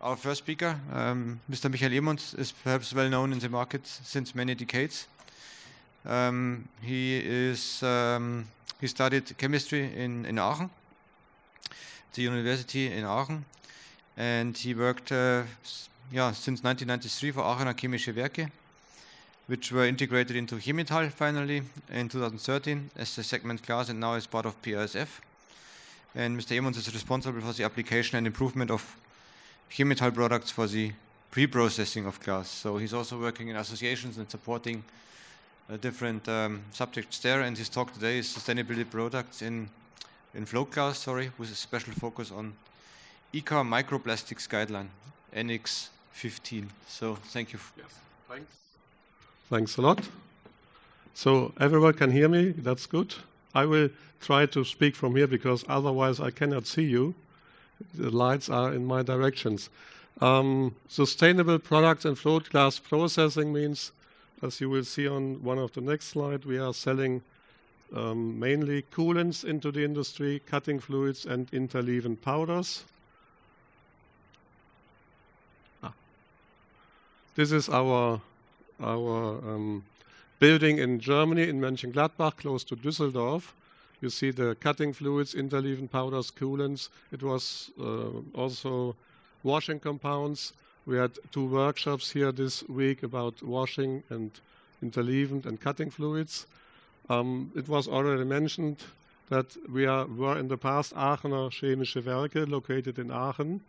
our first speaker, Mr. Michael Emonds, is perhaps well known in the market since many decades. He studied chemistry in Aachen, the university in Aachen, and he worked since 1993 for Aachener Chemische Werke, which were integrated into Chemetall finally in 2013 as a segment class, and now is part of BASF. And Mr. Emonds is responsible for the application and improvement of Chemetall products for the pre-processing of glass. So he's also working in associations and supporting different subjects there. And his talk today is sustainability products in float glass, with a special focus on ECHA microplastics guideline, Annex XV. So thank you. Yes, thanks. Thanks a lot. So everyone can hear me, that's good. I will try to speak from here because otherwise I cannot see you. The lights are in my directions. Sustainable products and float glass processing means, as you will see on one of the next slides, we are selling mainly coolants into the industry, cutting fluids and interleaving powders. This is our building in Germany, in Mönchengladbach, close to Düsseldorf. You see the cutting fluids, interleaving powders, coolants. It was also washing compounds. We had 2 workshops here this week about washing and interleaving and cutting fluids. It was already mentioned that we were in the past Aachener Chemische Werke, located in Aachen.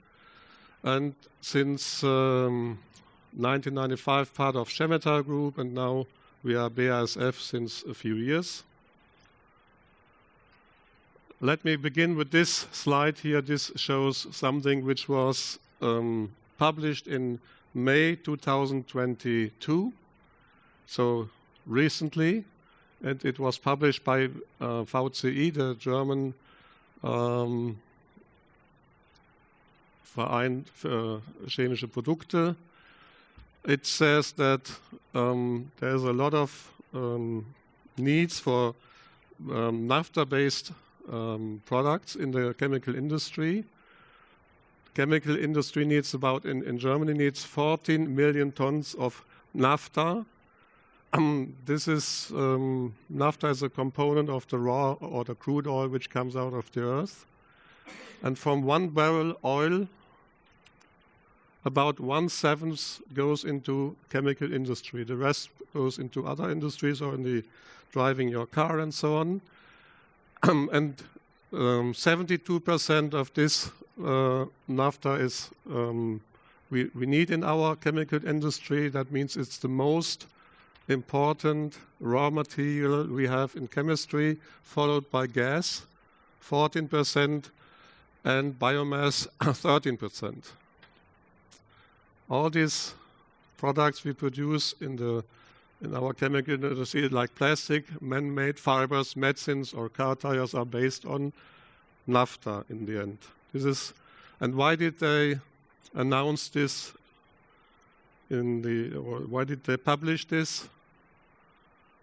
And since 1995, part of Chemetall Group, and now we are BASF since a few years. Let me begin with this slide here. This shows something which was published in May 2022, so recently, and it was published by VCI, the German Verein für chemische Produkte. It says that there's a lot of needs for naphtha-based products in the chemical industry. Chemical industry needs in Germany needs 14 million tons of naphtha. This is naphtha is a component of the raw or the crude oil which comes out of the earth. And from 1 barrel oil, about 1/7 goes into chemical industry. The rest goes into other industries or in the driving your car and so on. And 72% of this naphtha is we need in our chemical industry. That means it's the most important raw material we have in chemistry, followed by gas, 14%, and biomass, 13%. All these products we produce in our chemical industry, like plastic, man-made fibers, medicines, or car tires, are based on naphtha in the end. And why did they announce this why did they publish this?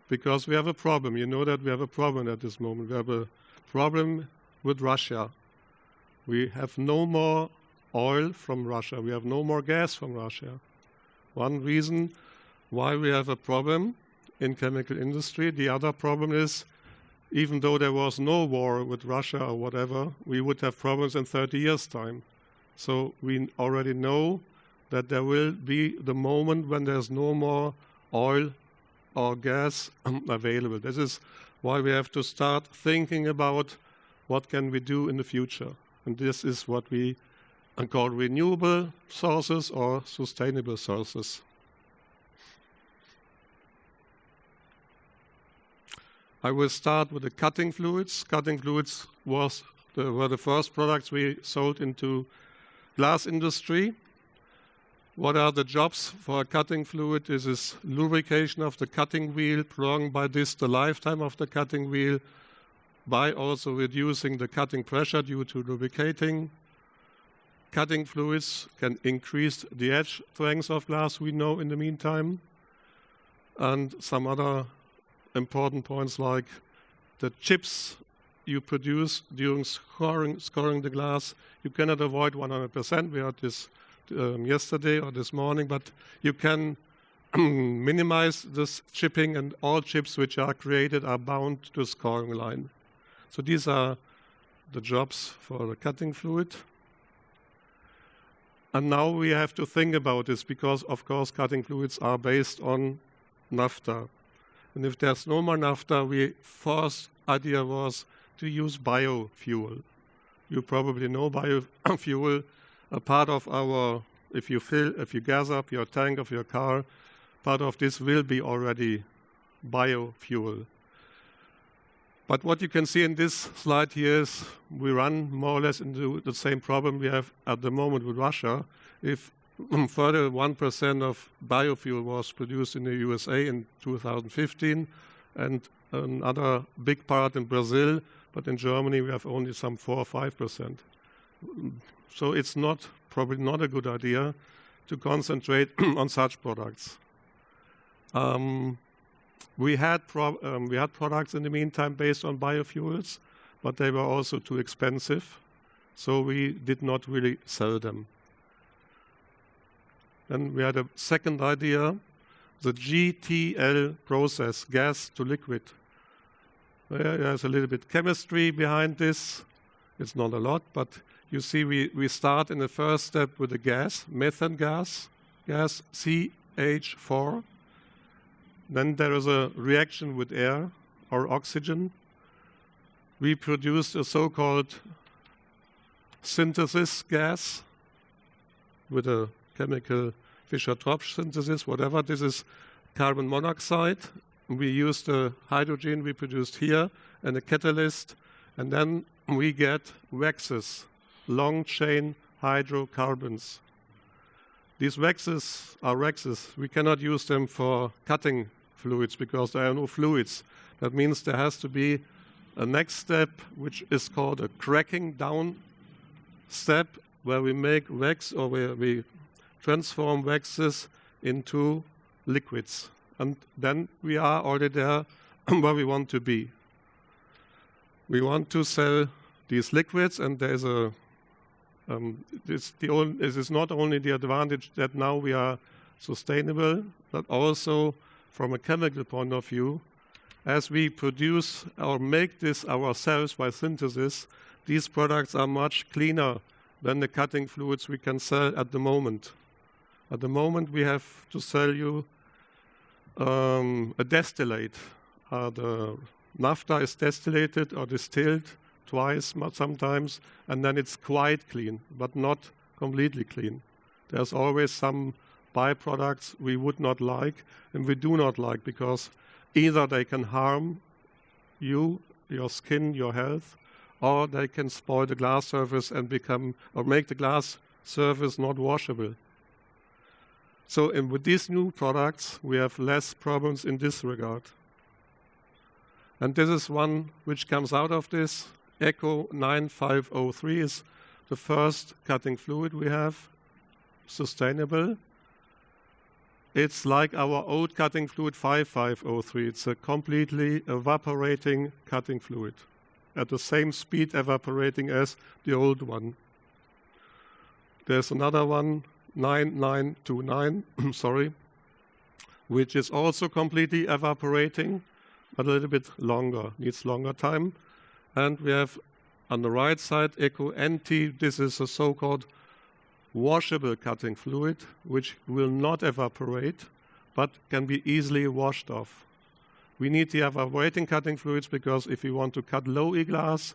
Because we have a problem. You know that we have a problem at this moment. We have a problem with Russia. We have no more oil from Russia. We have no more gas from Russia. One reason why we have a problem in chemical industry. The other problem is, even though there was no war with Russia or whatever, we would have problems in 30 years' time. So we already know that there will be the moment when there's no more oil or gas available. This is why we have to start thinking about what can we do in the future. And this is what we call renewable sources or sustainable sources. I will start with the cutting fluids. Cutting fluids were the first products we sold into glass industry. What are the jobs for a cutting fluid? This is lubrication of the cutting wheel, prolonged by this the lifetime of the cutting wheel, by also reducing the cutting pressure due to lubricating. Cutting fluids can increase the edge strength of glass, we know in the meantime. And some other important points like the chips you produce during scoring the glass, you cannot avoid 100%. We had this yesterday or this morning, but you can minimize this chipping, and all chips which are created are bound to a scoring line. So these are the jobs for the cutting fluid. And now we have to think about this because, of course, cutting fluids are based on naphtha. And if there's no more naphtha, the first idea was to use biofuel. You probably know biofuel. A part of our, if you gas up your tank of your car, part of this will be already biofuel. But what you can see in this slide here is we run more or less into the same problem we have at the moment with Russia. If further 1% of biofuel was produced in the USA in 2015 and another big part in Brazil, but in Germany we have only some 4 or 5%. So it's probably not a good idea to concentrate on such products. We had products in the meantime based on biofuels, but they were also too expensive, so we did not really sell them. Then we had a second idea, the GTL process, gas to liquid. There's a little bit chemistry behind this. It's not a lot, but you see we start in the first step with a gas, methane gas CH4. Then there is a reaction with air or oxygen. We produce a so-called synthesis gas with a chemical Fischer-Tropsch synthesis, whatever. This is carbon monoxide. We use the hydrogen we produced here and a catalyst, and then we get waxes, long-chain hydrocarbons. These waxes are waxes. We cannot use them for cutting fluids because there are no fluids. That means there has to be a next step, which is called a cracking down step, where we make wax or where we transform waxes into liquids. And then we are already there where we want to be. We want to sell these liquids, and there is it is not only the advantage that now we are sustainable, but also from a chemical point of view, as we produce or make this ourselves by synthesis, these products are much cleaner than the cutting fluids we can sell at the moment. At the moment, we have to sell you a distillate. The naphtha is distillated or distilled twice sometimes, and then it's quite clean, but not completely clean. There's always some byproducts we would not like and we do not like, because either they can harm you, your skin, your health, or they can spoil the glass surface and make the glass surface not washable. So with these new products, we have less problems in this regard. And this is one which comes out of this. ECHA 9503 is the first cutting fluid we have, sustainable. It's like our old cutting fluid 5503. It's a completely evaporating cutting fluid, at the same speed evaporating as the old one. There's another one, 9929, which is also completely evaporating, but a little bit longer, needs longer time. And we have on the right side, ECHA NT. This is a so-called washable cutting fluid, which will not evaporate, but can be easily washed off. We need the evaporating cutting fluids because if we want to cut low E glass,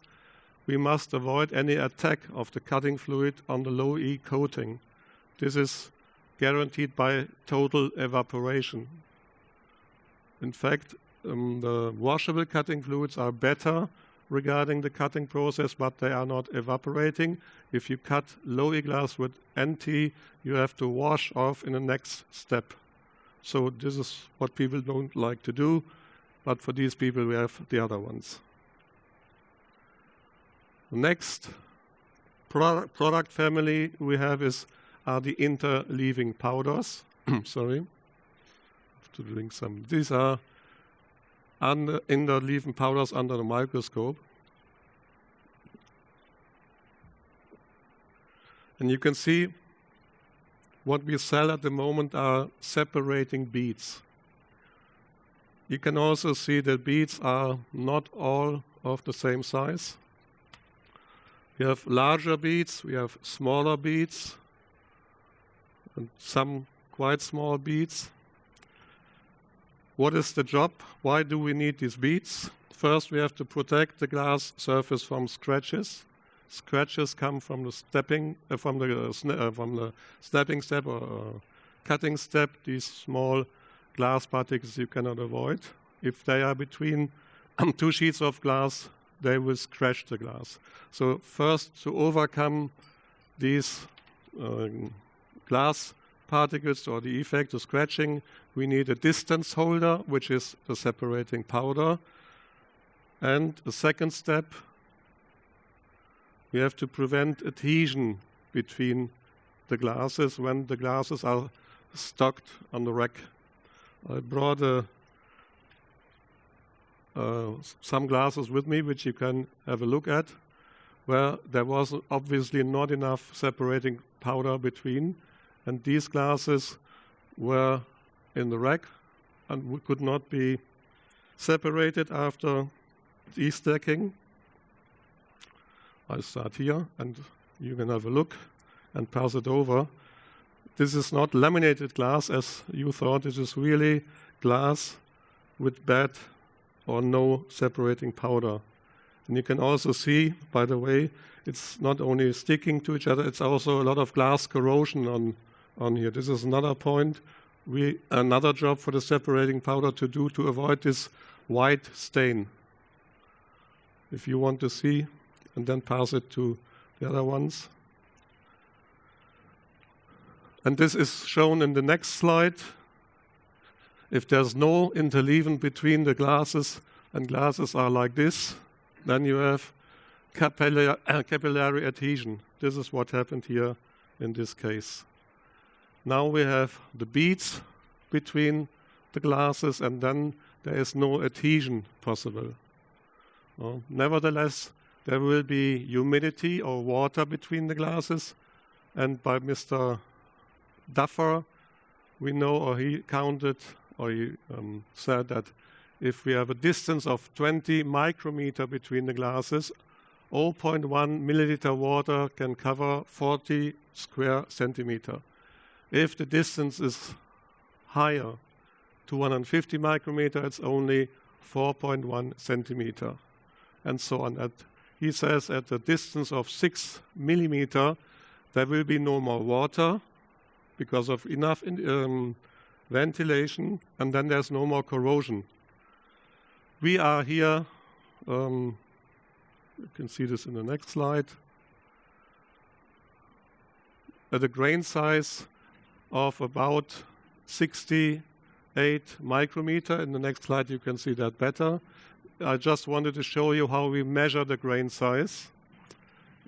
we must avoid any attack of the cutting fluid on the low E coating. This is guaranteed by total evaporation. In fact, the washable cutting fluids are better regarding the cutting process, but they are not evaporating. If you cut low E glass with NT, you have to wash off in the next step. So this is what people don't like to do, but for these people we have the other ones. The next product family we have are the interleaving powders. Sorry, I have to drink some. These are interleaving powders under the microscope. And you can see what we sell at the moment are separating beads. You can also see that beads are not all of the same size. We have larger beads, we have smaller beads, and some quite small beads. What is the job? Why do we need these beads? First, we have to protect the glass surface from scratches. Scratches come from the snapping step or cutting step. These small glass particles you cannot avoid. If they are between two sheets of glass, they will scratch the glass. So first, to overcome these glass particles or the effect of scratching, we need a distance holder, which is the separating powder. And the second step, we have to prevent adhesion between the glasses when the glasses are stocked on the rack. I brought some glasses with me, which you can have a look at, where there was obviously not enough separating powder between, and these glasses were in the rack and could not be separated after destacking. I start here, and you can have a look and pass it over. This is not laminated glass, as you thought. This is really glass with bad or no separating powder. And you can also see, by the way, it's not only sticking to each other, it's also a lot of glass corrosion on here. This is another point. Another job for the separating powder to do to avoid this white stain. If you want to see, and then pass it to the other ones. And this is shown in the next slide. If there's no interleaving between the glasses and glasses are like this, then you have capillary adhesion. This is what happened here in this case. Now we have the beads between the glasses, and then there is no adhesion possible. Nevertheless, there will be humidity or water between the glasses, and by Mr. Duffer, we know, or he counted, or he said that if we have a distance of 20 micrometer between the glasses, 0.1 milliliter water can cover 40 square centimeter. If the distance is higher, 250 micrometer, it's only 4.1 centimeter, and so on. He says at a distance of 6 millimeter, there will be no more water because of enough ventilation, and then there's no more corrosion. We are here, you can see this in the next slide, at a grain size of about 68 micrometer. In the next slide you can see that better. I just wanted to show you how we measure the grain size.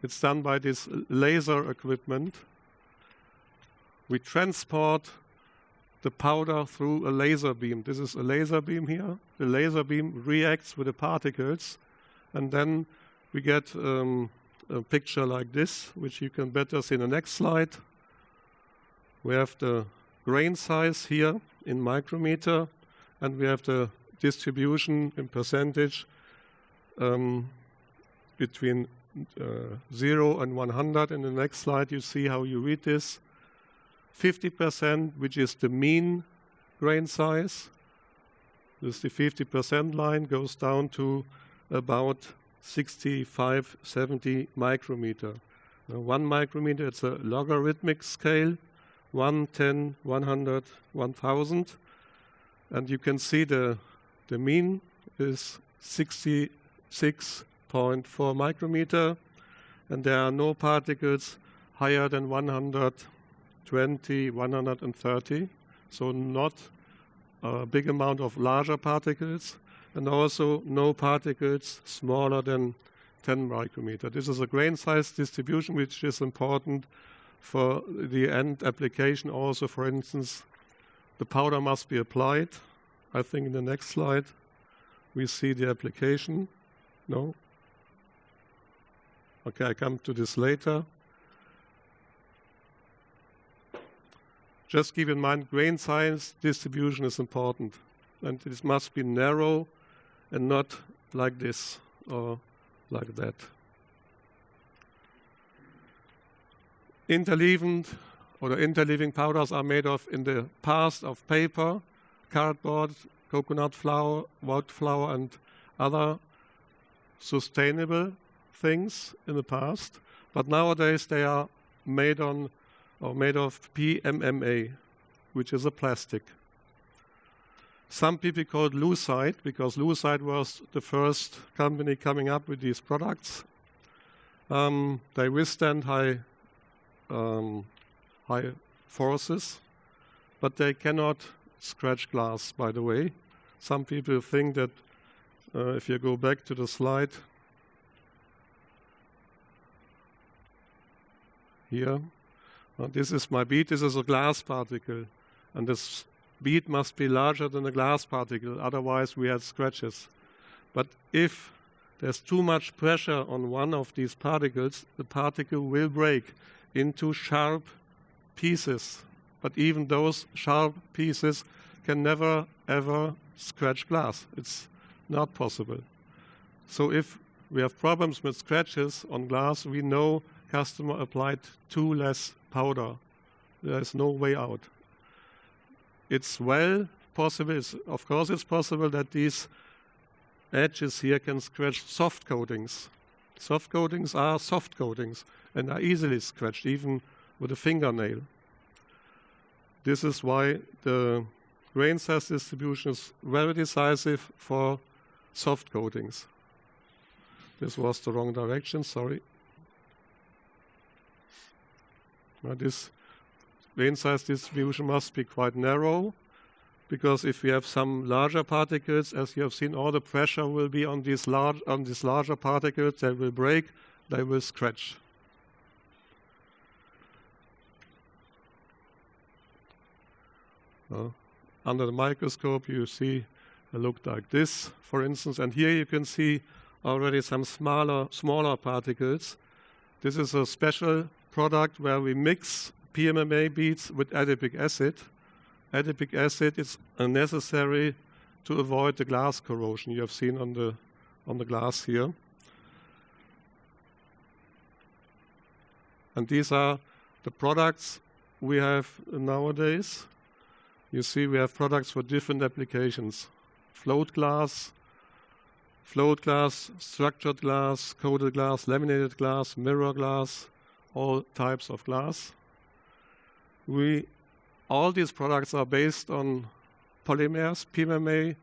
It's done by this laser equipment. We transport the powder through a laser beam. This is a laser beam here. The laser beam reacts with the particles, and then we get a picture like this, which you can better see in the next slide. We have the grain size here in micrometer, and we have the distribution in percentage between 0 and 100. In the next slide, you see how you read this. 50%, which is the mean grain size, this the 50% line, goes down to about 65, 70 micrometer. Now, 1 micrometer, it's a logarithmic scale, 1, 10, 100, 1000. And you can see the mean is 66.4 micrometer, and there are no particles higher than 120, 130, so not a big amount of larger particles, and also no particles smaller than 10 micrometer. This is a grain size distribution, which is important for the end application also. For instance, the powder must be applied. I think in the next slide we see the application. No? Okay, I come to this later. just keep in mind, grain size distribution is important. And it must be narrow and not like this or like that. Interleaving or the interleaving powders are made of, in the past, of paper, cardboard, coconut flour, white flour, and other sustainable things in the past. But nowadays they are made of PMMA, which is a plastic. Some people call it lucite because lucite was the first company coming up with these products. They withstand high forces, but they cannot scratch glass, by the way. Some people think that if you go back to the slide here, this is my bead. This is a glass particle, and this bead must be larger than a glass particle, otherwise we had scratches. But if there's too much pressure on one of these particles, the particle will break into sharp pieces. But even those sharp pieces can never, ever scratch glass. It's not possible. So if we have problems with scratches on glass, we know customer applied too less powder. There is no way out. It's well possible, of course it's possible that these edges here can scratch soft coatings. Soft coatings are soft coatings and are easily scratched, even with a fingernail. This is why the grain size distribution is very decisive for soft coatings. This was the wrong direction, sorry. Now this grain size distribution must be quite narrow, because if we have some larger particles, as you have seen, all the pressure will be on these larger particles. They will break, they will scratch. Under the microscope, you see it looked like this, for instance, and here you can see already some smaller particles. This is a special product where we mix PMMA beads with adipic acid. Adipic acid is unnecessary to avoid the glass corrosion you have seen on the glass here. And these are the products we have nowadays. You see we have products for different applications. Float glass, structured glass, coated glass, laminated glass, mirror glass, all types of glass. All these products are based on polymers, PMMA,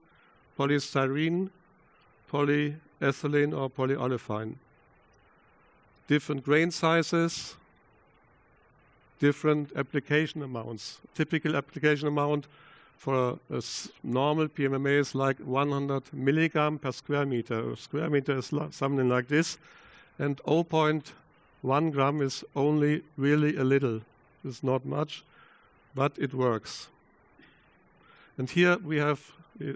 polystyrene, polyethylene or polyolefin. Different grain sizes, different application amounts. Typical application amount for a normal PMMA is like 100 milligram per square meter. A square meter is something like this, and 0.1 gram is only really a little. It's not much, but it works. And here we have,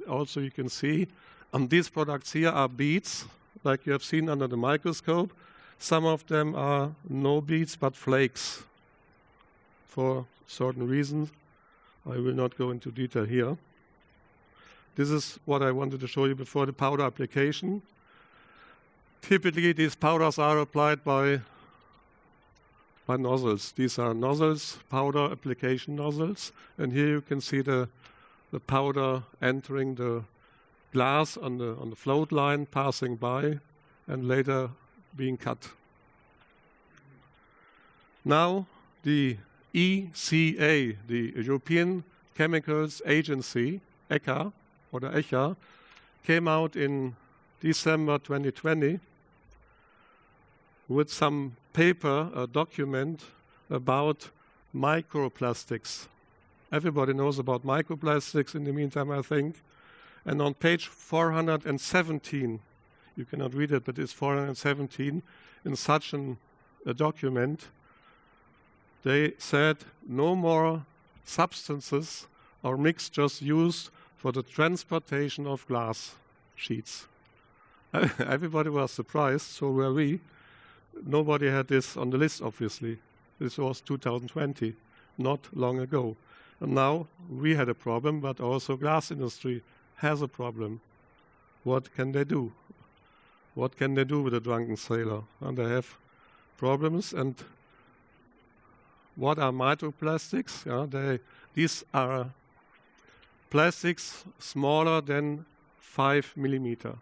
also you can see, these products here are beads, like you have seen under the microscope. Some of them are no beads, but flakes, for certain reasons. I will not go into detail here. This is what I wanted to show you before, the powder application. Typically, these powders are applied by nozzles. These are nozzles, powder application nozzles. And here you can see the powder entering the glass on the float line, passing by, and later being cut. Now, the ECHA, the European Chemicals Agency, ECHA, or the ECHA, came out in December 2020 with some paper, a document about microplastics. Everybody knows about microplastics in the meantime, I think. And on page 417, you cannot read it, but it's 417, in such a document, they said no more substances or mixtures used for the transportation of glass sheets. Everybody was surprised, so were we. Nobody had this on the list, obviously. This was 2020, not long ago. And now we had a problem, but also glass industry has a problem. What can they do? What can they do with a drunken sailor? And they have problems. And what are microplastics? These are plastics smaller than 5 millimeter.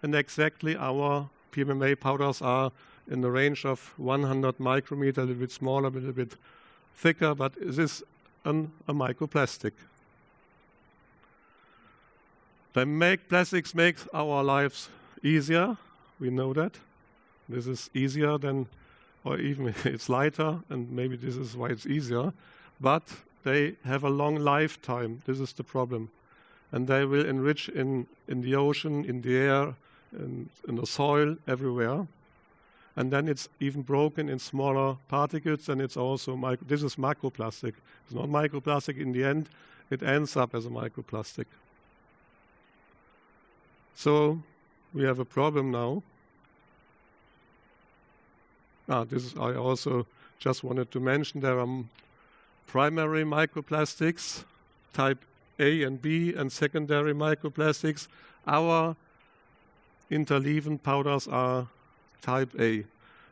And exactly our PMMA powders are in the range of 100 micrometer, a little bit smaller, a little bit thicker, but it is a microplastic. Plastics make our lives easier. We know that. This is easier than, or even it's lighter, and maybe this is why it's easier. But they have a long lifetime. This is the problem. And they will enrich in the ocean, in the air, in the soil, everywhere. And then it's even broken in smaller particles, and it's also, this is macroplastic. It's not microplastic in the end. It ends up as a microplastic. So we have a problem now. I also just wanted to mention there are primary microplastics, type A and B, and secondary microplastics. Our interleaving powders are type A.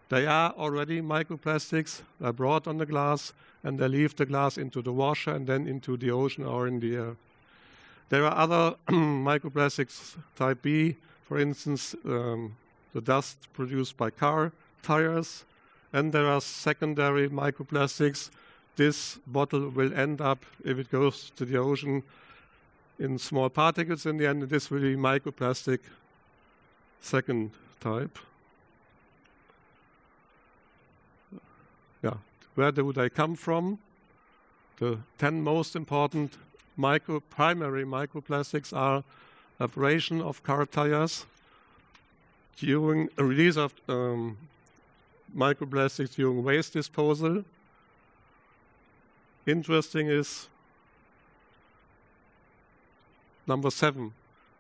They are already microplastics. They're brought on the glass, and they leave the glass into the washer and then into the ocean or in the air. There are other microplastics type B, for instance, the dust produced by car tires, and there are secondary microplastics. This bottle will end up, if it goes to the ocean, in small particles in the end. This will be microplastic second type. Where do they come from? The 10 most important primary microplastics are abrasion of car tires, during a release of microplastics during waste disposal. Interesting is number 7,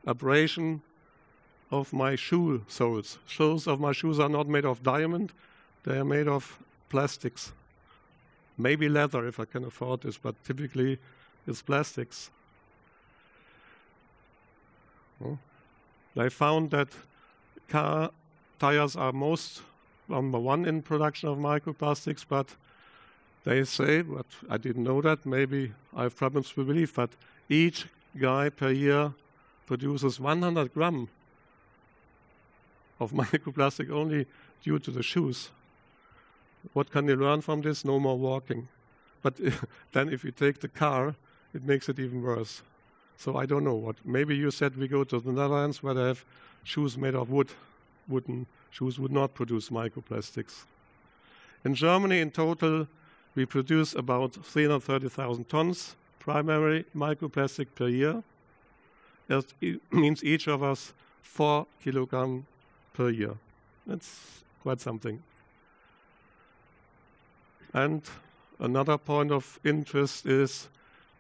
abrasion of my shoe soles. Soles of my shoes are not made of diamond, they are made of plastics. Maybe leather if I can afford this, but typically it's plastics. They found that car tires are number 1 in production of microplastics, but they say, but I didn't know that, maybe I have problems to believe, but each guy per year produces 100 grams of microplastic only due to the shoes. What can you learn from this? No more walking. But then if you take the car, it makes it even worse. So I don't know what. Maybe you said we go to the Netherlands where they have shoes made of wood. Wooden shoes would not produce microplastics. In Germany, in total, we produce about 330,000 tons primary microplastic per year. That means each of us 4 kilograms per year. That's quite something. And another point of interest is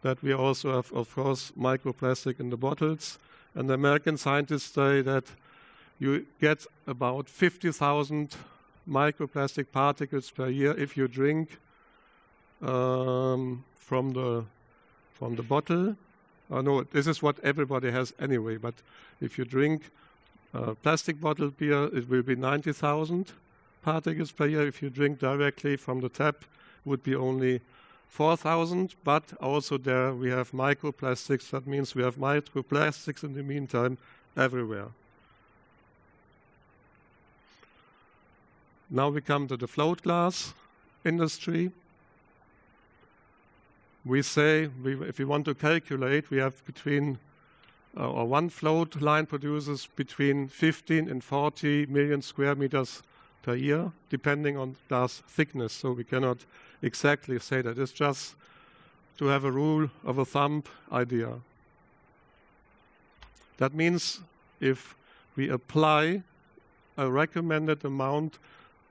that we also have, of course, microplastic in the bottles. And the American scientists say that you get about 50,000 microplastic particles per year if you drink from the bottle. No, this is what everybody has anyway. But if you drink plastic bottle beer, it will be 90,000 particles per year. If you drink directly from the tap, it would be only 4,000. But also there we have microplastics. That means we have microplastics in the meantime everywhere. Now we come to the float glass industry. We say, if we want to calculate, we have between, or one float line produces between 15 and 40 million square meters per year, depending on glass thickness. So we cannot exactly say that. It's just to have a rule of a thumb idea. That means if we apply a recommended amount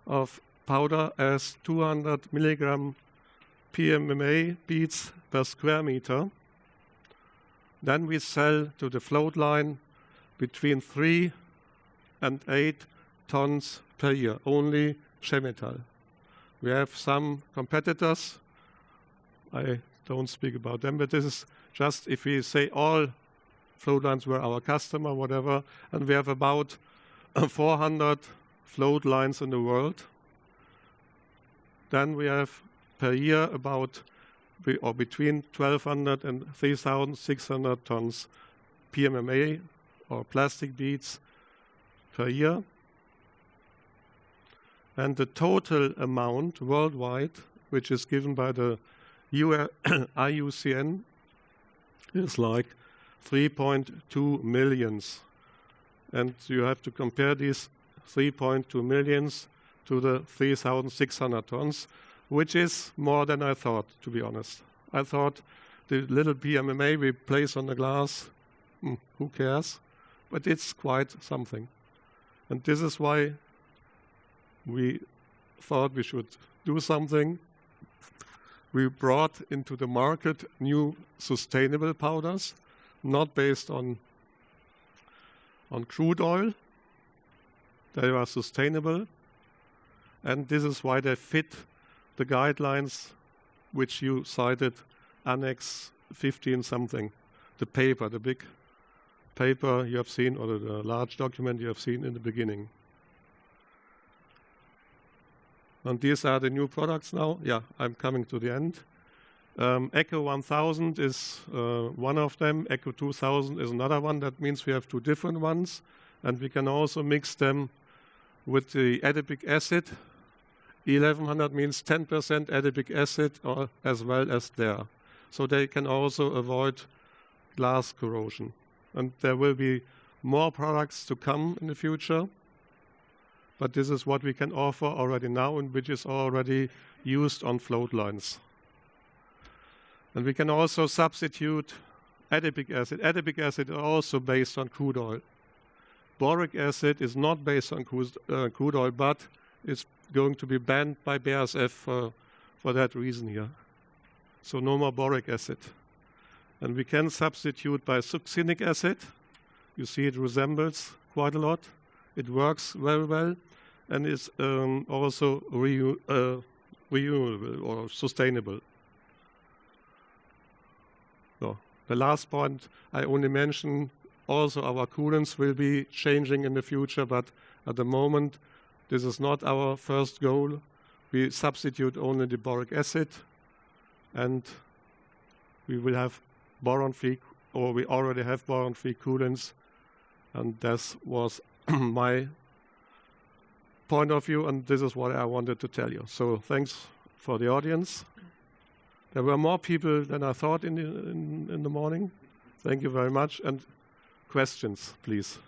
of powder as 200 milligram PMMA beads per square meter, then we sell to the float line between 3 and 8 tons per year, only Chemetall. We have some competitors. I don't speak about them. But this is just if we say all float lines were our customer, whatever, and we have about 400 float lines in the world, then we have per year about or between 1,200 and 3,600 tons PMMA or plastic beads per year. And the total amount worldwide, which is given by the IUCN, is like 3.2 millions. And you have to compare these 3.2 millions to the 3,600 tons, which is more than I thought, to be honest. I thought the little PMMA we place on the glass, who cares? But it's quite something. And this is why we thought we should do something. We brought into the market new sustainable powders, not based on crude oil. They are sustainable, and this is why they fit the guidelines which you cited, Annex 15 something, the paper, the big paper you have seen, or the large document you have seen in the beginning. And these are the new products now. Yeah, I'm coming to the end. ECHA 1000 is one of them. ECHA 2000 is another one. That means we have two different ones. And we can also mix them with the adipic acid. 1100 means 10% adipic acid as well as there. So they can also avoid glass corrosion. And there will be more products to come in the future. But this is what we can offer already now and which is already used on float lines. And we can also substitute adipic acid. Adipic acid is also based on crude oil. Boric acid is not based on crude oil, but it's going to be banned by BASF for that reason here. So no more boric acid. And we can substitute by succinic acid. You see it resembles quite a lot. It works very well and is also renewable or sustainable. So the last point I only mentioned, also our coolants will be changing in the future, but at the moment this is not our first goal. We substitute only the boric acid and we will have boron-free, or we already have boron-free coolants, and that was my point of view, and this is what I wanted to tell you. So thanks for the audience. There were more people than I thought in the morning. Thank you very much. And questions, please.